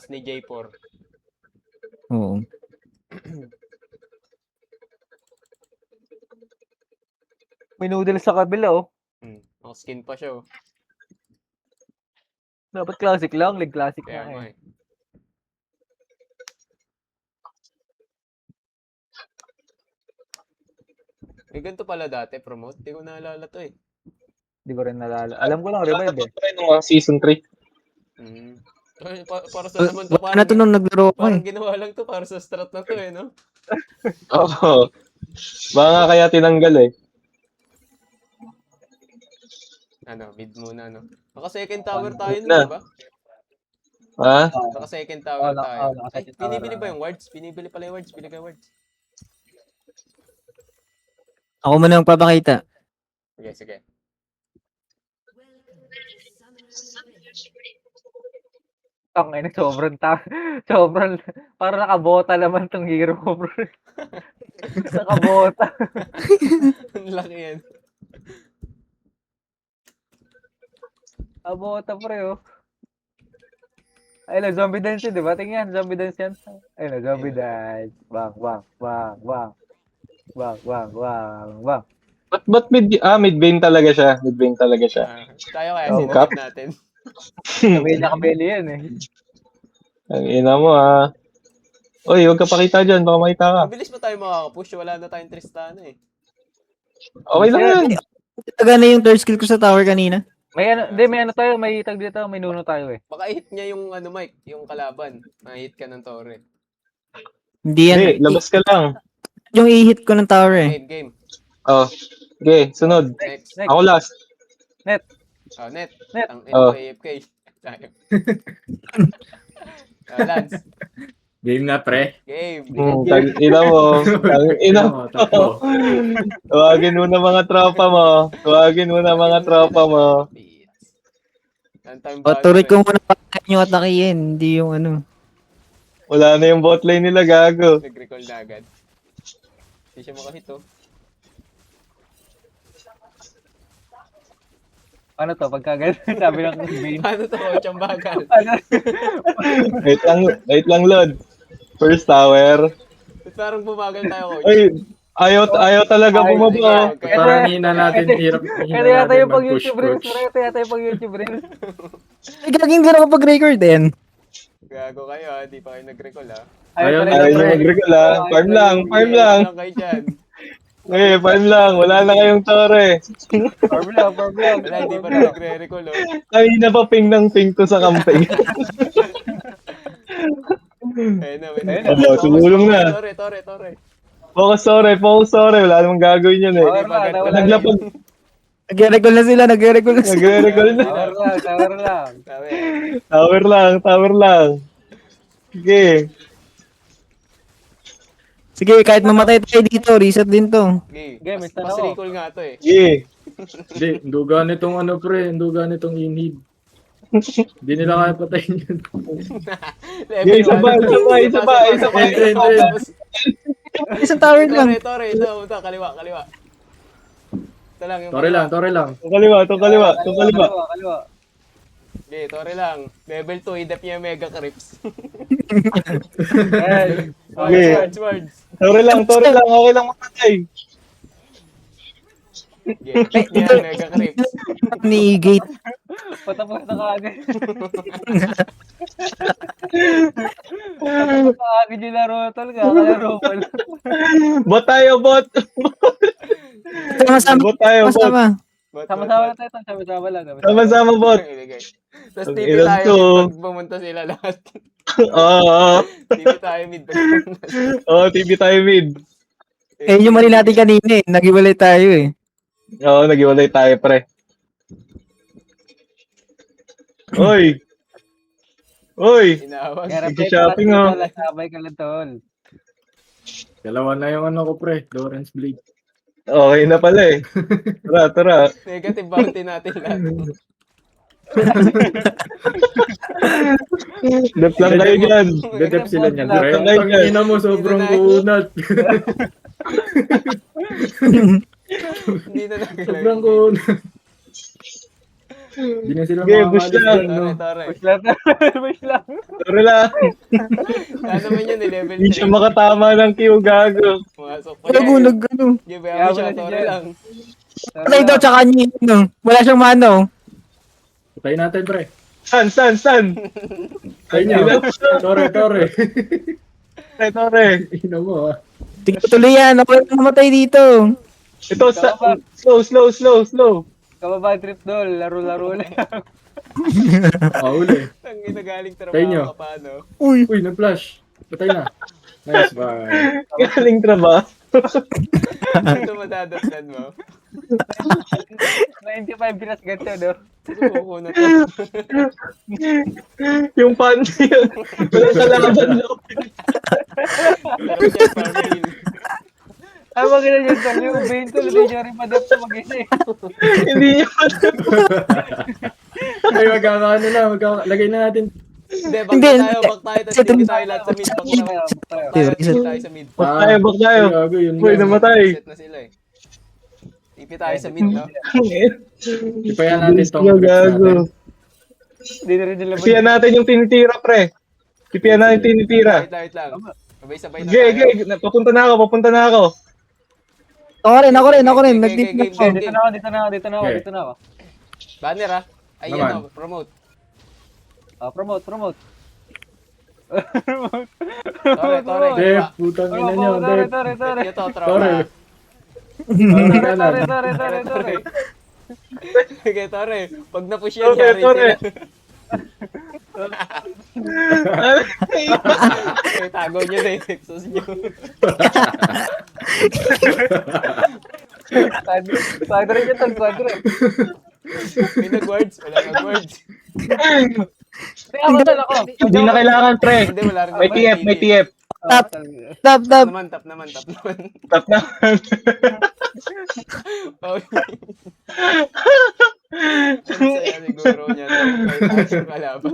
ni J4. Oo. May noodles sa kabila, oh. Skin pa siya, oh. Dapat classic lang. League classic Kaya na nga eh. eh. May ganito pala dati, promote. Hindi ko naalala to eh. Hindi ko rin nalala. Alam ko lang, revive eh. Nung season 3. Para sa naman to, Wala na to nung naglaro ko parang eh. ginawa lang to para sa strat na to eh, no? Oo. Baka kaya tinanggal eh. Mid muna, no? Naka-second tower tayo Mid nun, na. di ba? Ha? Naka-second tower tayo. Ay, naka-second tower binibili na. ba yung wards? Binibili pala yung wards. Bili ka wards. Ako muna magpapakita. Sige, sige. Ang ina, sobrang, parang nakabota naman tong hero ko, bro. Nakabota. Ang laki yan. Nakabota, pre, oh. Ayun, zombie dance yun, di ba? Tingnan, zombie dance yan. Ayun, zombie dance. Bang, bang, bang, bang. Bang, bang, bang, bang. Ba't mid vein talaga siya? Mid vein talaga siya. Tayo kaya Oh, sinunod cap. natin. Nakabeli yan eh. Ang ina mo ah. Uy, huwag ka pakita dyan. Baka makita ka. Mabilis pa tayo makakapush. Wala na tayong Tristana eh. Okay lang yan. Taga na yung third skill ko sa tower kanina. May ano tayo, may tag dito, may nuno tayo eh. Baka hit niya yung Mike, yung kalaban. Ma-hit ka ng torre. Hindi yan. Hindi, labas ka lang. Yung i-hit ko ng tower eh. Game. Oh. Okay, sunod. Next. Ako last. Net. Net. Net. Ang Oh. AFK. Tayo. Lance. Game na, pre. Game. Ina mo. Ina mo. Takbo. Tawagin mo na mga tropa mo. Tawagin mo na mga tropa mo. O, tuloy ko muna patayin yung atakihin. Hindi yung ano. Wala na yung bot lane nila, gago. Nag-recall na agad. Hindi siya makahit, oh. Ano to, pagka ganun, sabi ng main. Ano to, coach? Ang bagal. Wait lang, Lord. First tower. Parang bumagal tayo, coach. Ay, ayaw talaga Ay, bumaba. sige. Parang hina natin, hirap Ito yata yung pag mag-push, YouTube Reels, coach. ito yata yung pag YouTube Reels. Ay, gaging din ako pag-record din. Gago kayo, ha? Di pa kayo nag-recall, ha? Ayaw pa rin, nila, Ayaw pre. nyo mag-recall ah. Farm lang. Farm kayo dyan. Eh, farm lang. Wala na kayong tore. Farm lang. Wala, hindi pa rin nagre-recall, oh. Kanina pa ping ng ping to sa camping. Ayun na. Oh, tumulong na. Tore. Focus tore. Wala namang gagawin yun eh. Naglapag. Nagre-recall na sila. Nagre-recall na. Tower lang. Sige. Sige, kahit mamatay tayo dito, reset din to. Okay, Mr. mas Nao. recall nga to, eh. Sige. Hindi, duga nitong ano, pre. Duga nitong inhib. Hindi nila kaya patayin yun. Sige, isa pa. Isang tower lang. Tore, ito, kaliwa. Ito lang yung Tore lang. Itong kaliwa. Okay, tore lang. Level 2, hidap niya mega creeps. Okay. Words. Tore lang. Okay lang makatay. Okay, yan, mega creeps. Ni Gate. Patapos na kaagad. Patapos na kaagad yung laro tol. Kakalaro pala. Bot tayo, bot. Sama-sama. Bot tayo, bot. Sama-sama na tayo. Sama-sama lang. Sama-sama, bot. Tapos Ang TV ilan tayo to. mid pag pumunta sila lahat. Oo. TV tayo mid pag pumunta sila. Oo, TV tayo mid. Eh, yung mali natin kanina eh. Nag-iwalay tayo eh. Oo, nag-iwalay tayo, pre. Oy! Inawag. Nag-shopping, oh. Sabay ka lang tol. Dalawa na yung ano ko, pre. Lawrence Blake. Okay na pala eh. Tara. Negative bounty natin lahat. Dep lang kayo dyan. Detep sila niyan, pre. Detep lang yan. Ang ina mo, sobrang kunat. Hindi na nagalaw. Sobrang kunat. Hindi na sila Sige, push makakalis lang. dyan, no? Tore. Push lang. Push lang. Sorry lang. Kaya naman yun, level Hindi siya 3. makatama ng Q, gago. Pumasok pa Gago, yan. ano. Sige, bayan mo siya, Kaya mo na si Tore Jen. lang. Patay daw, tsaka niya, ano. Wala siyang mano. Patayin natin, pre. San? Patayin niya. Tore. Tore. Ina mo, ah. Tingnan tuloy yan. Ako yung namatay dito. Ito, slow. Kababa trip doll. Laro-laro lang. Uli. Ang ginagaling Tayo nyo. trabaho ka pa, no? Uy. Uy, nag-flash. Patay na. Nice, bye. Galing trabaho. Ito madadastan mo. 95 pinas ganito, no? Suko na to. Yung panty yun. Walang kalaban loob. Laro siya, farming. Ay, maganda yun, tol. Yung Bane tol, hindi nyo rin madap sa mag-isa eh. Hindi niya Ay, lagay na natin. Hindi, back Hindi, tayo, tapos hindi tayo lahat sa mid. Back tayo sa mid. Bak tayo. Gago, yun Uy, lang. namatay. Set na sila eh. TP tayo sa mid, no? Ipayan natin tong Gago. tricks natin. Hindi na rin nila Siya natin yung tinitira, pre. Kipian natin yung tinitira. Wait lang. Sabay-sabay na Gay. tayo. Papunta na ako. Ako rin. Okay, Nag-dip game. Dito na ako. Banner ah. Ay, Naman. ano, promote. Promote. Tore. Dep, putang ina nyo. Dep. Tore. Ito, Tore. tropa. Tore. Sige, Tore. Pag na-push yan, Tore, yari Tore. sila. Tago nyo na yung Nexus nyo. Quadro niya tol, quadro. May nag-words. Wala nag-words. Ako. Hindi na kailangan, pre. Hindi, wala rin. May TF. Tap. Tap naman. Tap na. Oh. Ang saya siguro niya. Kahit tayo kalaban.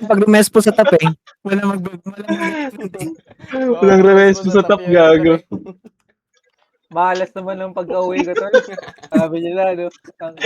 Pag lumespo sa tap eh. Wala Walang revenge sa top, gago. Mahalas naman ang pag-uwi ko tol. Sabi nila, no? Ang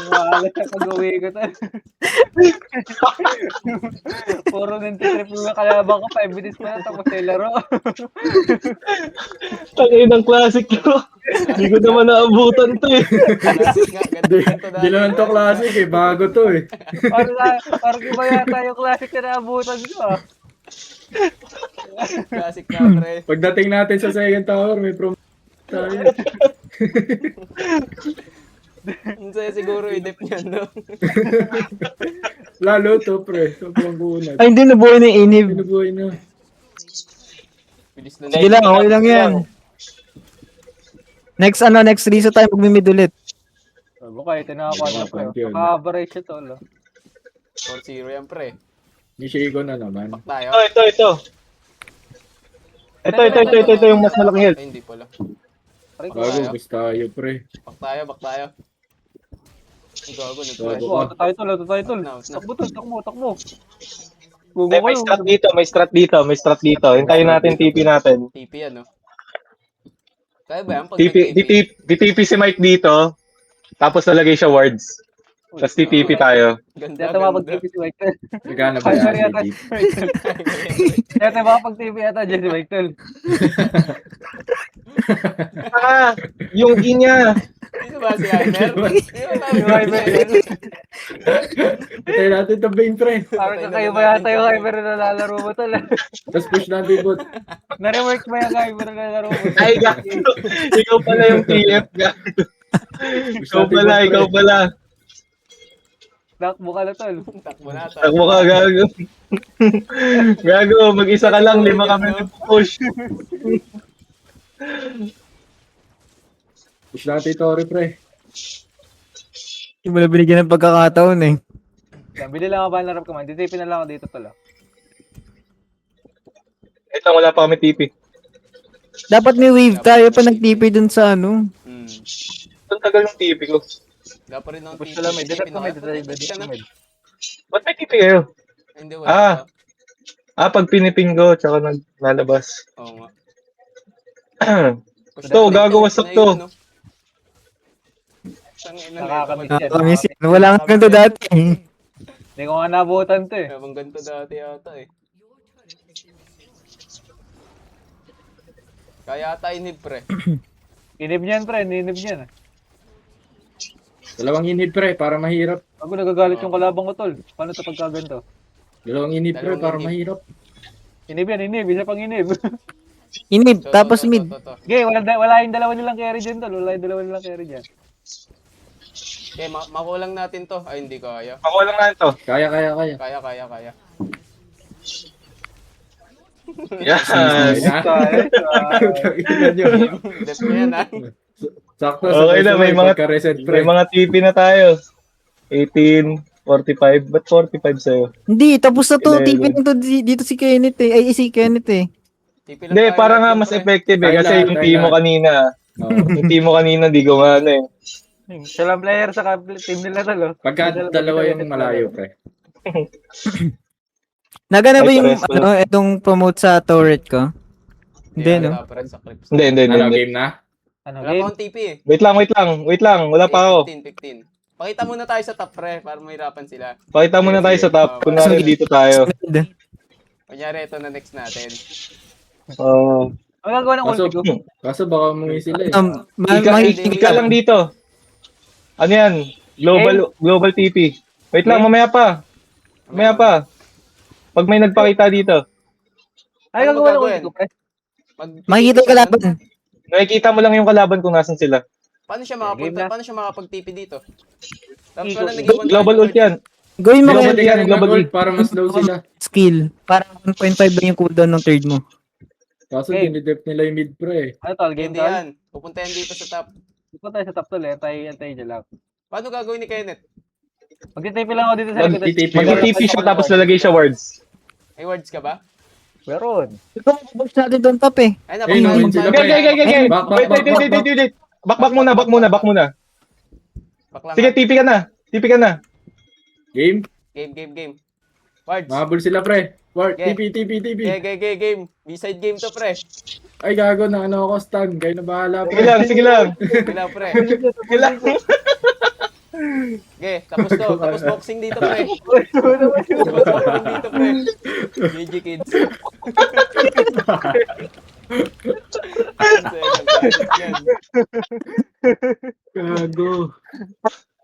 mahalas ang pag-uwi ko tol. Puro nantitrip yung kalaban ko, 5 minutes pa na tapos na yung laro. Tangay ng classic ko. Hindi ko naman naabutan to eh. Classic nga. Ganito dati. Di naman to classic eh. Bago to eh. Parang iba yata yung classic na naabutan ko. Classic na, pre. Pagdating natin sa second tower, may promo tayo. Ang saya siguro i-dep niya, no? Lalo to, pre. Sobrang bunad. Ay, hindi nabuhay na yung inib. Pinubuhay na. Bilis na Sige lang, okay lang yan. Next reset tayo magmimid ulit. Sabi ko, ito na ako. Champion. Naka-average siya tol. 4-0 yan, pre. Gishiko na naman. Back tayo. Ito. Ito yung mas malaking health. Ay, hindi pala. Aray ko. Bago, gusto tayo, pre. Back tayo. Ay, gago, nag-flash. Gago. Ito tayo tol. Now. Takbo. May strat dito. Hintayin natin TP natin. TP yan, no? Kaya ba yan? Pag TP si Mike dito. Tapos nalagay siya wards. Tapos TP tayo. Ganda, Dito mapag-TV si Michael. Nagana ba Ay, yan? sorry yata si Michael. Dito mapag-TV yata dyan si Michael. Yung inya. Sino ba si Heimer? Patay natin ito, Bane, pre. Parang kayo ba yata yung Hyper na nalalaro mo tol? Tapos push natin bot. Na-rework ba yung Hyper na nalalaro mo? Ay, gago. Ikaw pala yung TF, gago. Push natin bot, pre. Ikaw pala. Takbo ka na tol. Takbo na. Takbo ka, gago. Gago, mag-isa ka lang. 5 kami nag-push. Push natin ito, pre. Hindi mo na binigyan ng pagkakataon eh. Yan, bili lang ako ba narap command. Ditipin na lang ako dito tol. Ito, wala pa kami TP. Dapat may wave tayo pa nag-TP dun sa ano. Ang tagal ng TP ko. Wala pa rin ng Push TP. na lang, may TP direct na may kaya. direct. Ba't may TP kayo? Hindi, wala pa. Pag piniping ko, tsaka naglalabas. Oo nga. Ito, gago, wasak to. Tangina, Nakakamiss yan. Nakakamiss yan. Wala nga ganito dati. Hindi ko nga nabutan to eh. Habang ganito dati yata eh. Kaya ata inhib pre. Inib niyan pre, ninib niyan. Dalawang inhib pre, para mahirap. Ako nagagalit yung kalabang ko tol. Paano to pagka ganito? Dalawang inhib pre, Dalawang para inhib. mahirap. Inib yan, inib. Isa pang inib. Inib, tapos mid. Okay, wala yung dalawa nilang carry dyan tol. Wala yung dalawa nilang carry dyan. Okay, makulang natin to. Ay, hindi kaya. Ako lang na ito. Kaya. Kaya. Yan. Tingnan nyo. Dep na yan ha. Sakto, Okay na, may mga- reset May pre. mga TP na tayo. 18, 45. Ba't 45 sa'yo? Hindi, tapos na to. Hindi, TP lang to dito si Kenneth eh. Ay, si Kenneth eh. TP lang Hindi, tayo para nga natin, mas pre. effective eh. Kasi Thailand, yung team mo Thailand. kanina. Oo. Yung team mo kanina, di ko nga ano eh. Siya lang player sa team nila tol. Oh. Pagka dalawa yung malayo pre. Nagana ba Ay, yung pares pala. itong promote sa turret ko? Hindi, Hindi, no? pre, sa clips. Hindi. Ano, game na? Ano, Wala pa game? akong TP eh. Wait lang. Wala pa ako. 15. Pakita muna tayo sa top pre, para mahirapan sila. Pakita muna tayo sa top. Kunwari dito tayo. Kunyari, ito na next natin. Oo. Ang gagawa ng ulti ko. Kaso baka umuwi sila eh. Ika lang dito. Ano yan? Global TP. Wait lang, mamaya pa. Pag may nagpakita dito. Ay, Ano gagawa ng gagawin? ulti ko pre. Makikita yung kalaban. Nakikita mo lang yung kalaban kung nasan sila. Paano siya Game makapunta? na. Paano siya makapag-TP dito? Tapos Iko. wala nag-iwan Global ult yan. Gawin mo Global kaya yan, global Gold para mas low sila. skill. Parang 1.5 lang yung cooldown ng third mo. Kaso Okay. dinidep nila yung mid pre. Ano tol, game Hindi tol? yan. Pupunta yan dito sa top. Punta tayo sa top tol eh. Antay dyan lang. Paano gagawin ni Kenneth? Mag-TP lang ako dito sa likod. Mag-TP. Mag-TP siya tapos lalagay siya wards. May words ka ba? Meron. Ikaw, box natin doon top eh. Ay, Ayun, napakita ayun sila, tayo. pre. Back, Wait. Back muna. Bakla Sige, nga. TP ka na. Game? Game. Words. Mahabol sila pre. Ward, Okay. TP. Game. B-side game to, pre. Ay gago na ano ako stun. Kayo na bahala Sige pre. lang. Sige lang, pre. Sige lang. Okay, tapos to. Tapos boxing dito, pre. Tapos boxing dito, pre. GG kids. Yan. Gago.